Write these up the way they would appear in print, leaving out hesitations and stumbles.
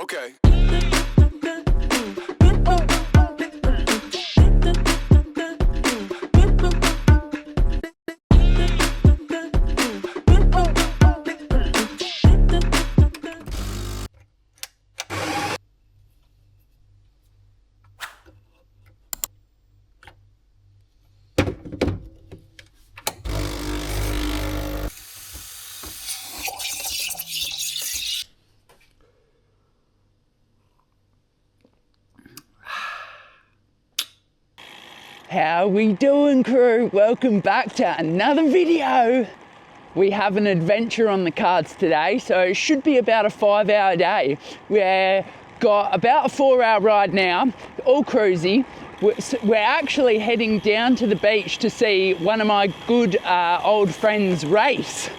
Okay. How we doing, crew? Welcome back to another video. We have an adventure on the cards today, so it should be about a 5-hour day. We've got about a 4-hour ride now, all cruisy. We're actually heading down to the beach to see one of my good old friends race.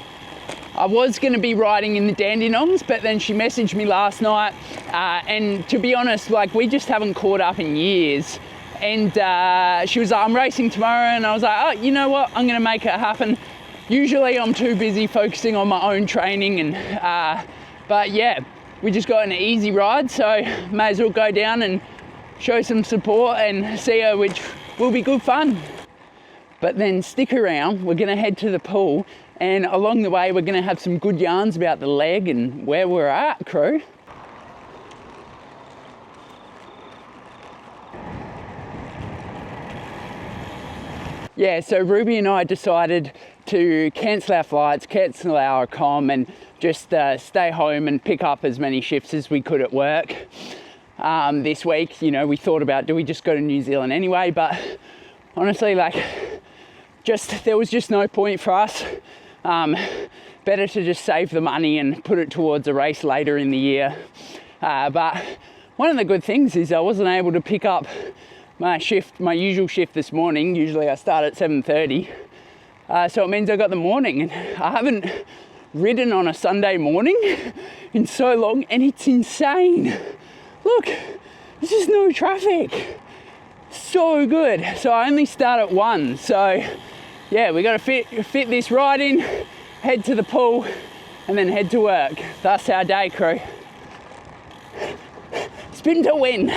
I was going to be riding in the Dandenongs, but then she messaged me last night, and to be honest, like, we just haven't caught up in years. And she was like, I'm racing tomorrow, and I was like, oh, you know what, I'm gonna make it happen. Usually I'm too busy focusing on my own training, and but yeah, we just got an easy ride, so may as well go down and show some support and see her, which will be good fun. But then stick around, we're gonna head to the pool, and along the way we're gonna have some good yarns about the leg and where we're at, crew. Yeah, so Ruby and I decided to cancel our flights, cancel our comm, and just stay home and pick up as many shifts as we could at work. This week, you know, we thought about, do we just go to New Zealand anyway? But honestly, like, there was just no point for us. Better to just save the money and put it towards a race later in the year. But one of the good things is I wasn't able to pick up my usual shift this morning. Usually I start at 7:30, so it means I got the morning, and I haven't ridden on a Sunday morning in so long, and it's insane. Look, there's just no traffic. So good. So I only start at 1, so yeah, we got to fit this ride in, head to the pool, and then head to work. That's our day, crew. Spin to win.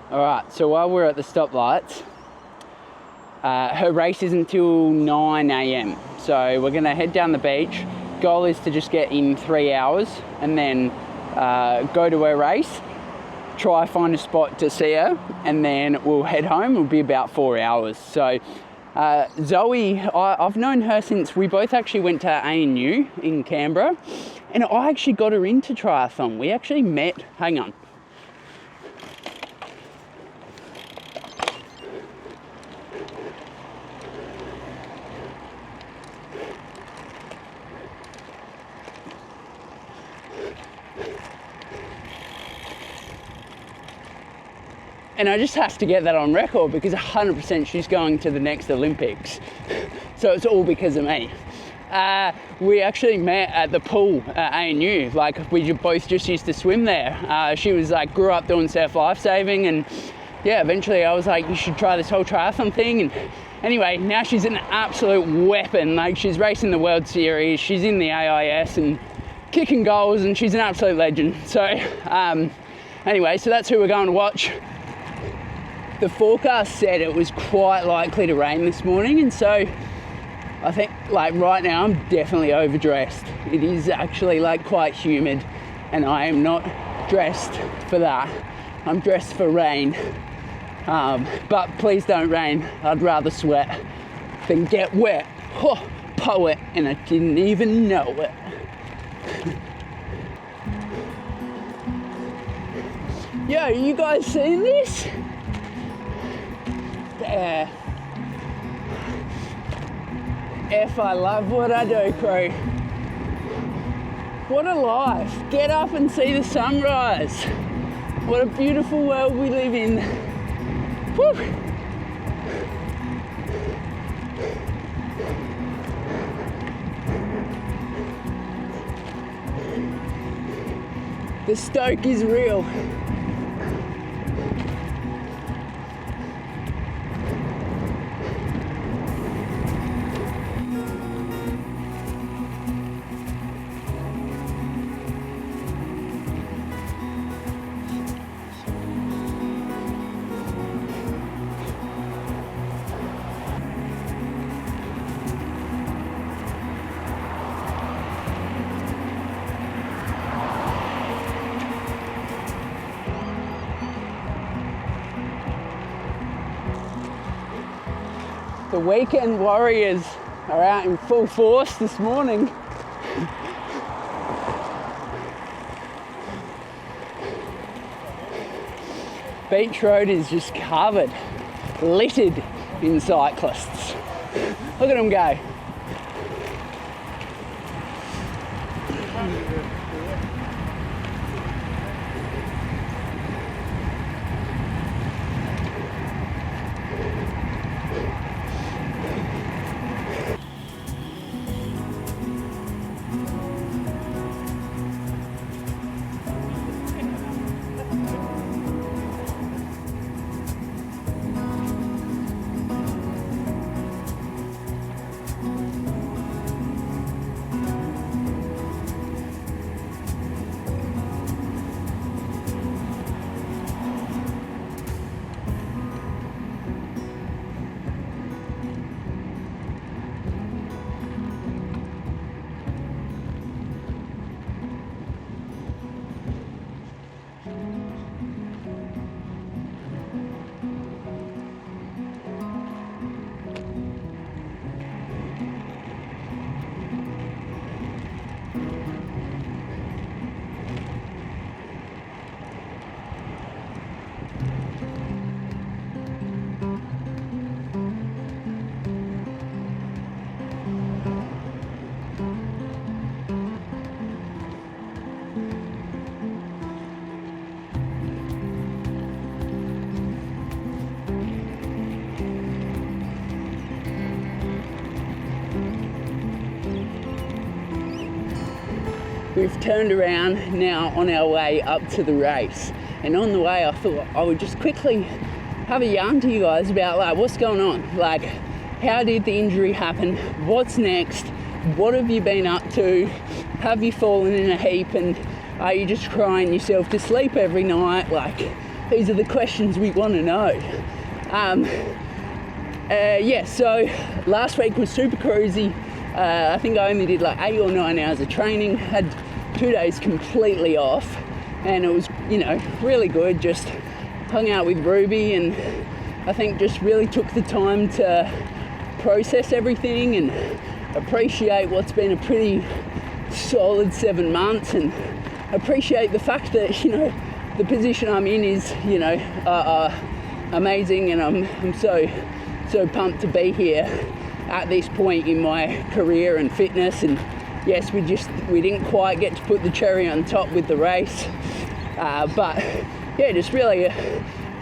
All right, so while we're at the stoplights, her race isn't until 9 a.m. So we're gonna head down the beach. Goal is to just get in 3 hours and then go to her race, try find a spot to see her, and then we'll head home. It'll be about 4 hours. So Zoe, I've known her since we both actually went to ANU in Canberra, and I actually got her into triathlon. We actually met, hang on. And I just have to get that on record because 100% she's going to the next Olympics. So it's all because of me. We actually met at the pool at ANU. Like, we both just used to swim there. She was like, grew up doing surf lifesaving, and yeah, eventually I was like, you should try this whole triathlon thing. And anyway, now she's an absolute weapon. Like, she's racing the World Series, she's in the AIS and kicking goals, and she's an absolute legend. So anyway, so that's who we're going to watch. The forecast said it was quite likely to rain this morning, and so I think, like, right now I'm definitely overdressed. It is actually like quite humid, and I am not dressed for that. I'm dressed for rain, but please don't rain. I'd rather sweat than get wet. Oh, poet, and I didn't even know it. Yo, you guys seeing this? Yeah. F, I love what I do, crew. What a life. Get up and see the sunrise. What a beautiful world we live in. Whew. The stoke is real. The weekend warriors are out in full force this morning. Beach Road is just covered, littered in cyclists. Look at them go. We've turned around now on our way up to the race, and on the way I thought I would just quickly have a yarn to you guys about like what's going on, like how did the injury happen, what's next, what have you been up to, have you fallen in a heap, and are you just crying yourself to sleep every night? Like, these are the questions we want to know. So last week was super cruisy. I think I only did like 8 or 9 hours of training, had 2 days completely off, and it was, you know, really good. Just hung out with Ruby, and I think just really took the time to process everything and appreciate what's been a pretty solid 7 months, and appreciate the fact that, you know, the position I'm in is, you know, amazing, and I'm so pumped to be here at this point in my career and fitness. And yes, we didn't quite get to put the cherry on top with the race, but yeah, just really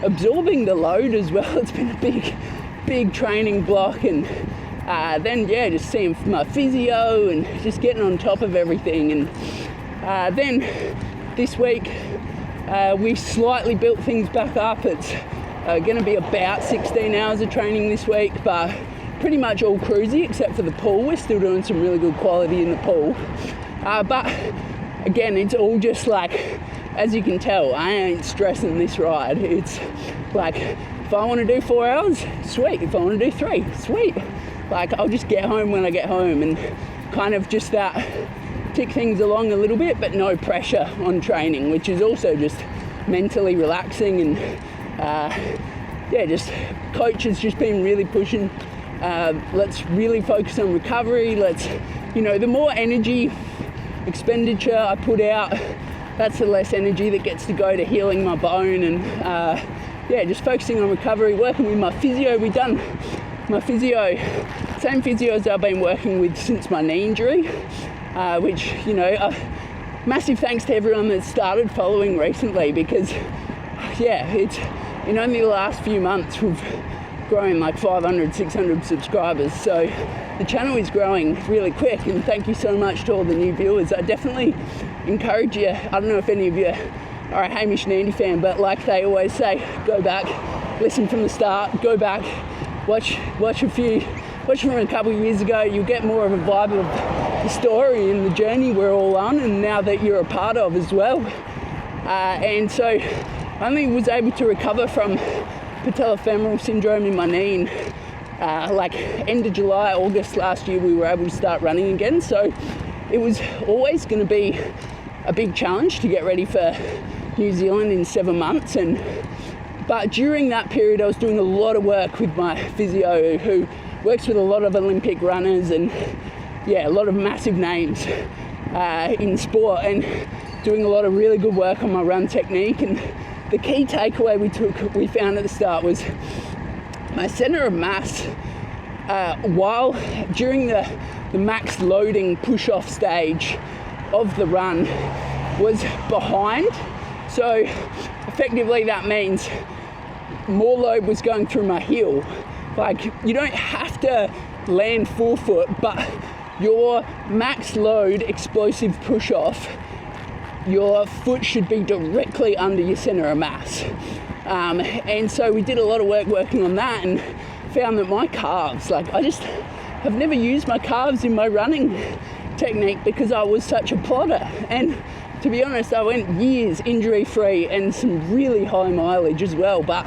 absorbing the load as well. It's been a big training block, and then yeah, just seeing my physio and just getting on top of everything. And then this week we slightly built things back up. It's going to be about 16 hours of training this week, but pretty much all cruisy except for the pool. We're still doing some really good quality in the pool, but again, it's all just like, as you can tell, I ain't stressing this ride. It's like, if I want to do 4 hours, sweet. If I want to do 3, sweet. Like, I'll just get home when I get home, and kind of just that, tick things along a little bit, but no pressure on training, which is also just mentally relaxing. And yeah, just coach has just been really pushing. Let's really focus on recovery. Let's, you know, the more energy expenditure I put out, that's the less energy that gets to go to healing my bone. And yeah, just focusing on recovery, working with my physio. We've done my physio, same physio as I've been working with since my knee injury, which, you know, massive thanks to everyone that started following recently, because yeah, it's in only the last few months we've grown like 500, 600 subscribers. So the channel is growing really quick, and thank you so much to all the new viewers. I definitely encourage you, I don't know if any of you are a Hamish and Andy fan, but like they always say, go back, listen from the start, go back, watch from a couple of years ago. You'll get more of a vibe of the story and the journey we're all on, and now that you're a part of as well. And so I only was able to recover from patellofemoral syndrome in my knee like end of July, August last year. We were able to start running again, so it was always going to be a big challenge to get ready for New Zealand in 7 months. But during that period I was doing a lot of work with my physio, who works with a lot of Olympic runners and a lot of massive names in sport, and doing a lot of really good work on my run technique. And the key takeaway we found at the start was my center of mass, while during the max loading push-off stage of the run, was behind. So effectively that means more load was going through my heel. Like, you don't have to land forefoot, but your max load explosive push-off, your foot should be directly under your center of mass. And so we did a lot of work working on that, and found that my calves, like, I just have never used my calves in my running technique because I was such a plotter. And to be honest, I went years injury-free and some really high mileage as well, but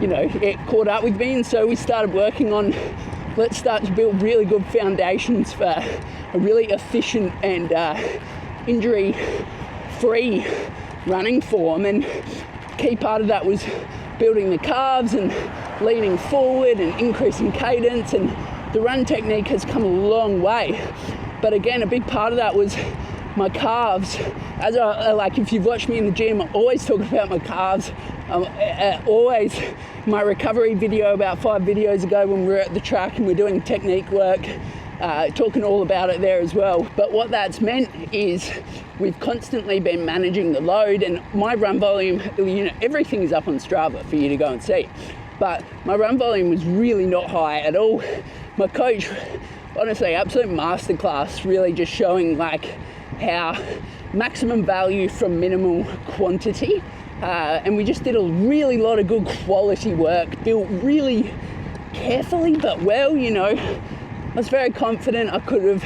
you know, it caught up with me. And so we started working on, let's start to build really good foundations for a really efficient and injury-free running form. And key part of that was building the calves and leaning forward and increasing cadence, and the run technique has come a long way. But again, a big part of that was my calves. As like, if you've watched me in the gym, I always talk about my calves. Always, my recovery video about 5 videos ago when we were at the track and we're doing technique work, talking all about it there as well. But what that's meant is we've constantly been managing the load, and my run volume, you know, everything is up on Strava for you to go and see, but my run volume was really not high at all. My coach, honestly, absolute masterclass, really just showing like how maximum value from minimal quantity. And we just did a really lot of good quality work, built really carefully but well. You know, I was very confident I could have,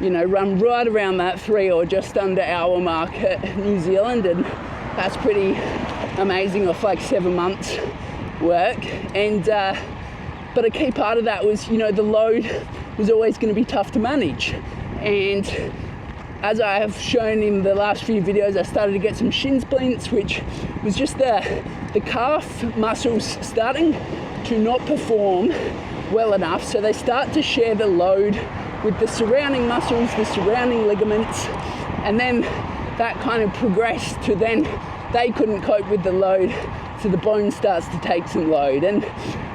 you know, run right around that 3 or just under hour mark at New Zealand, and that's pretty amazing off like 7 months work. And but a key part of that was, you know, the load was always going to be tough to manage. And as I have shown in the last few videos, I started to get some shin splints, which was just the calf muscles starting to not perform well enough. So they start to share the load with the surrounding muscles, the surrounding ligaments, and then that kind of progressed to then they couldn't cope with the load, so the bone starts to take some load. And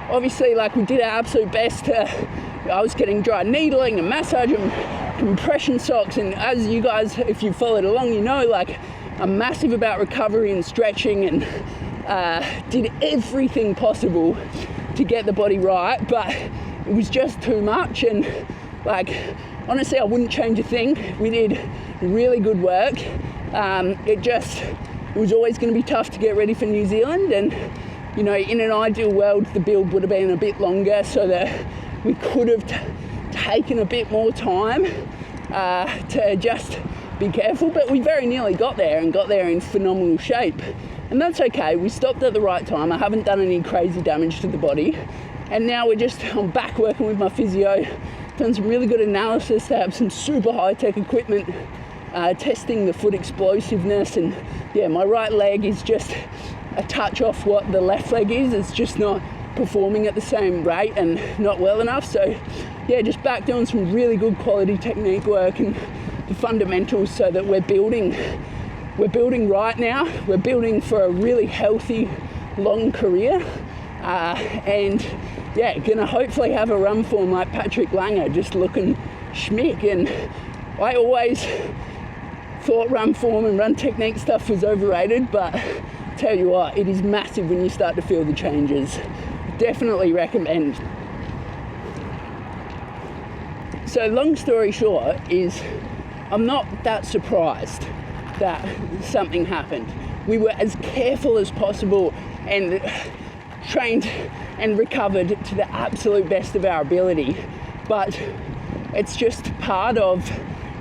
obviously, like, we did our absolute best. I was getting dry needling and massage and compression socks, and as you guys, if you followed along, you know, like, I'm massive about recovery and stretching, and did everything possible to get the body right, but it was just too much. And like, honestly, I wouldn't change a thing. We did really good work. It was always going to be tough to get ready for New Zealand, and you know, in an ideal world the build would have been a bit longer so that we could have taken a bit more time to just be careful, but we very nearly got there, and got there in phenomenal shape, and that's okay. We stopped at the right time. I haven't done any crazy damage to the body, and now I'm back working with my physio, done some really good analysis. They have some super high-tech equipment testing the foot explosiveness, and yeah, my right leg is just a touch off what the left leg is. It's just not performing at the same rate and not well enough. So yeah, just back doing some really good quality technique work and the fundamentals, so that we're building right now. We're building for a really healthy long career, and yeah, gonna hopefully have a run form like Patrick Langer, just looking schmick. And I always thought run form and run technique stuff was overrated, but tell you what, it is massive when you start to feel the changes. Definitely recommend. So long story short is I'm not that surprised that something happened. We were as careful as possible and trained and recovered to the absolute best of our ability, but it's just part of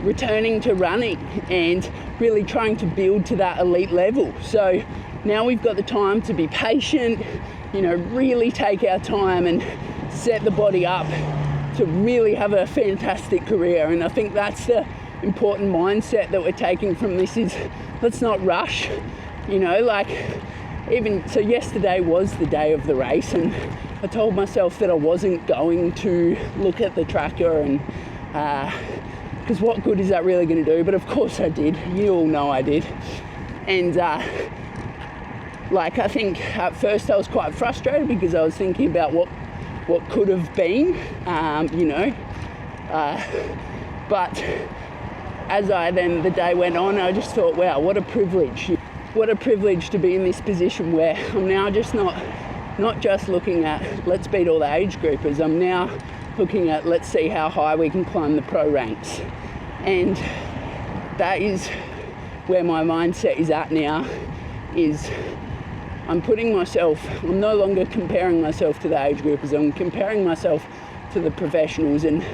returning to running and really trying to build to that elite level. So now we've got the time to be patient, you know, really take our time and set the body up to really have a fantastic career. And I think that's the important mindset that we're taking from this, is let's not rush, you know, like even so yesterday was the day of the race, and I told myself that I wasn't going to look at the tracker, and because what good is that really going to do? But of course I did. You all know I did. And like, I think at first I was quite frustrated because I was thinking about what could have been, you know, but as the day went on, I just thought, wow, what a privilege to be in this position where I'm now just not just looking at let's beat all the age groupers. I'm now looking at let's see how high we can climb the pro ranks. And that is where my mindset is at now, is I'm no longer comparing myself to the age groupers, I'm comparing myself to the professionals, and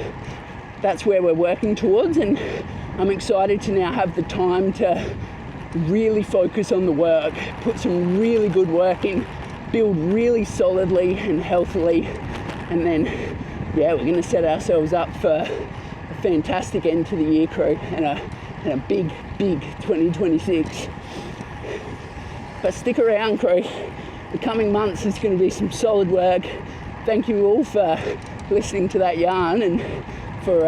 that's where we're working towards. And I'm excited to now have the time to really focus on the work, put some really good work in, build really solidly and healthily, and then, yeah, we're gonna set ourselves up for a fantastic end to the year, crew, and a big 2026. But stick around, crew. The coming months is going to be some solid work. Thank you all for listening to that yarn and for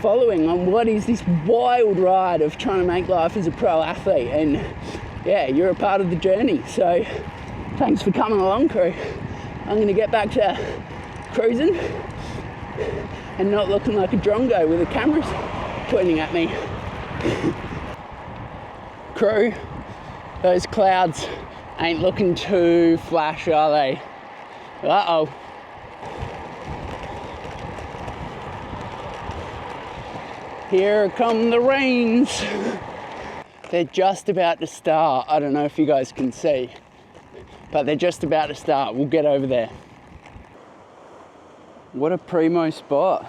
following on what is this wild ride of trying to make life as a pro athlete. And yeah, you're a part of the journey. So thanks for coming along, crew. I'm going to get back to cruising and not looking like a drongo with the cameras pointing at me. Crew, those clouds ain't looking too flash, are they? Uh-oh. Here come the rains. They're just about to start. I don't know if you guys can see, but they're just about to start. We'll get over there. What a primo spot.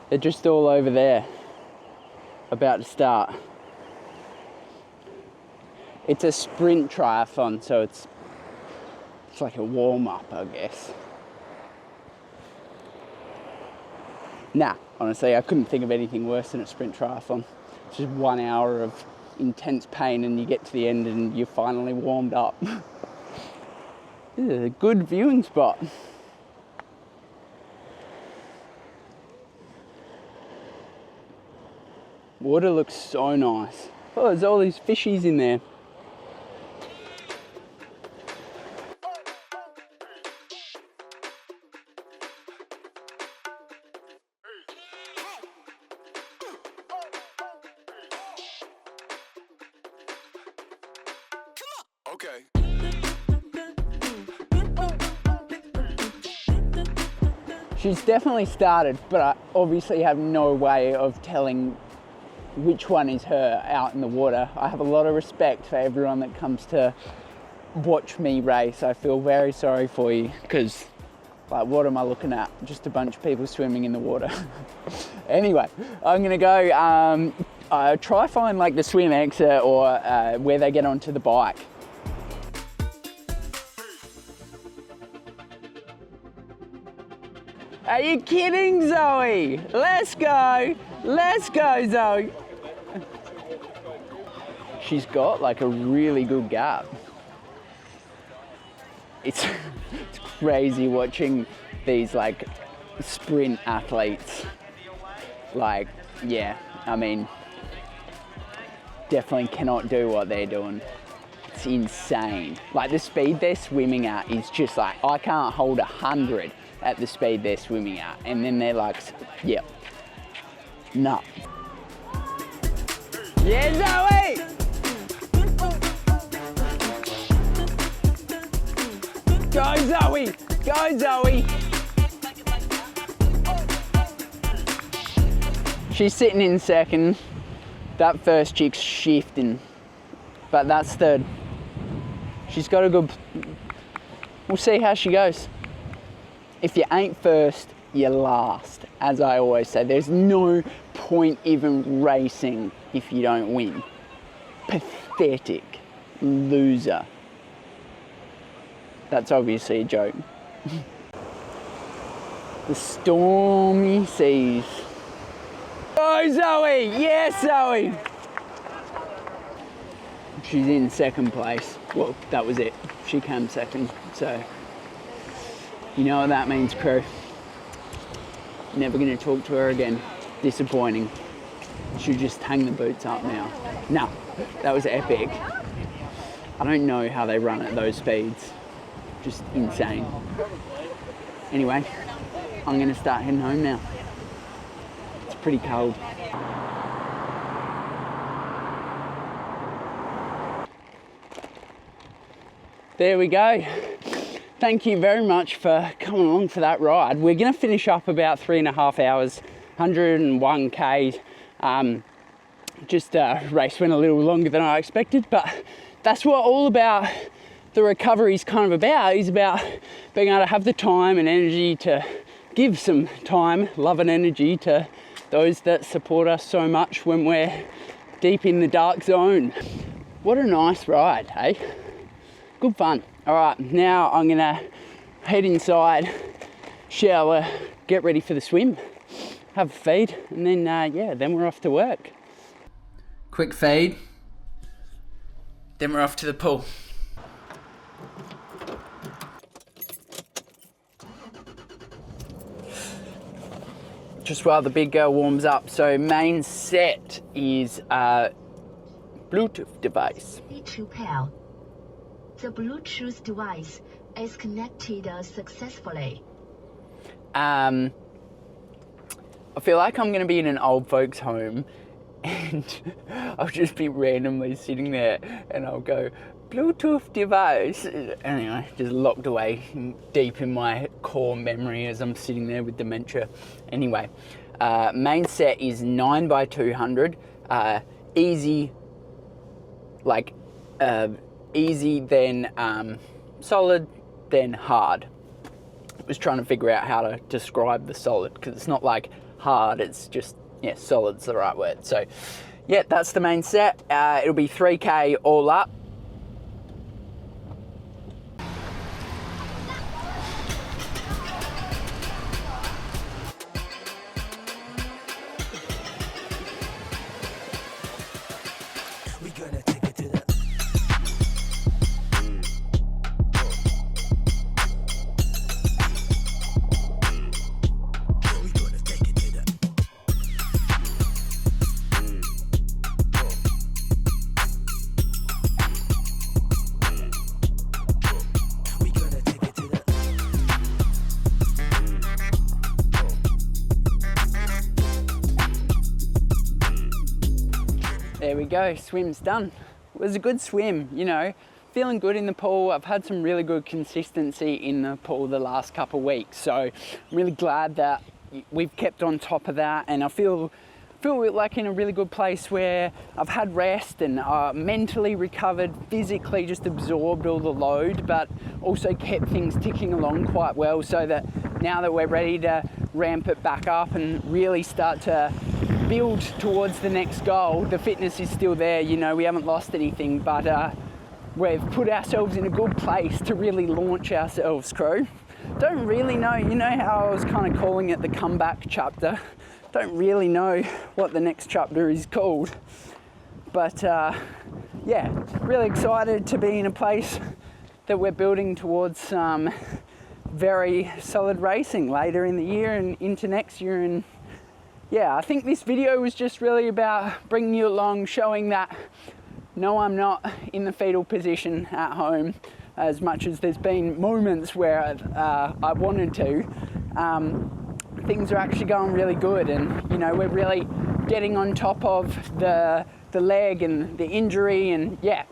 They're just all over there, about to start. It's a sprint triathlon, so it's like a warm-up, I guess. Nah, honestly, I couldn't think of anything worse than a sprint triathlon. It's just 1 hour of intense pain and you get to the end and you're finally warmed up. This is a good viewing spot. Water looks so nice. Oh, there's all these fishies in there. Okay. She's definitely started, but I obviously have no way of telling which one is her out in the water. I have a lot of respect for everyone that comes to watch me race. I feel very sorry for you, because like, what am I looking at? Just a bunch of people swimming in the water. Anyway, I'm gonna go try find like the swim exit or where they get onto the bike. Are you kidding, Zoe? Let's go. Let's go, Zoe. She's got like a really good gap. It's crazy watching these like sprint athletes. Like, yeah, I mean, definitely cannot do what they're doing. It's insane. Like, the speed they're swimming at is just like, I can't hold 100 at the speed they're swimming at. And then they're like, yeah, no. Yeah, Zoe! Go, Zoe! Go, Zoe! She's sitting in second. That first chick's shifting, but that's third. She's got a good, we'll see how she goes. If you ain't first, you're last. As I always say, there's no point even racing if you don't win. Pathetic. Loser. That's obviously a joke. The stormy seas. Oh, Zoe! Yes, Zoe! She's in second place. Well, that was it. She came second, so you know what that means, crew. Never gonna talk to her again. Disappointing. Should just hang the boots up now. No, that was epic. I don't know how they run at those speeds. Just insane. Anyway, I'm gonna start heading home now. It's pretty cold. There we go. Thank you very much for coming along for that ride. We're gonna finish up about 3.5 hours, 101K. Race went a little longer than I expected, but that's what all about the recovery is kind of about. Is about being able to have the time and energy to give some time, love and energy to those that support us so much when we're deep in the dark zone. What a nice ride, hey? Good fun. All right, now I'm gonna head inside, shower, get ready for the swim, have a feed, and then then we're off to work. Quick feed, then we're off to the pool. Just while the big girl warms up, so main set is a Bluetooth device. The Bluetooth device is connected successfully. I feel like I'm going to be in an old folks home and I'll just be randomly sitting there and I'll go, Bluetooth device. Anyway, just locked away deep in my core memory as I'm sitting there with dementia. Anyway, main set is 9x200, easy, like easy, then solid, then hard. I was trying to figure out how to describe the solid because it's not like hard, it's just, yeah, solid's the right word. So yeah, that's the main set. It'll be 3K all up. There we go, swim's done. It was a good swim, you know, feeling good in the pool. I've had some really good consistency in the pool the last couple of weeks, so I'm really glad that we've kept on top of that, and I feel like in a really good place where I've had rest and mentally recovered, physically just absorbed all the load, but also kept things ticking along quite well, so that now that we're ready to ramp it back up and really start to build towards the next goal, the fitness is still there, you know, we haven't lost anything, but we've put ourselves in a good place to really launch ourselves, crew. Don't really know, you know how I was kind of calling it the comeback chapter. Don't really know what the next chapter is called, but yeah, really excited to be in a place that we're building towards some very solid racing later in the year and into next year. And yeah, I think this video was just really about bringing you along, showing that no, I'm not in the fetal position at home, as much as there's been moments where I wanted to. Things are actually going really good, and you know, we're really getting on top of the leg and the injury, and yeah,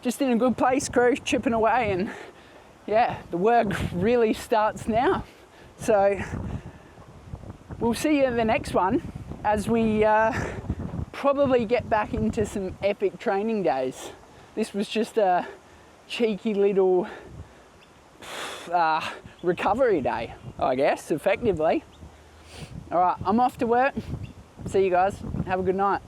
just in a good place, crew, chipping away, and yeah, the work really starts now. So we'll see you in the next one. as we probably get back into some epic training days. This was just a cheeky little recovery day, I guess, effectively. All right, I'm off to work. See you guys. Have a good night.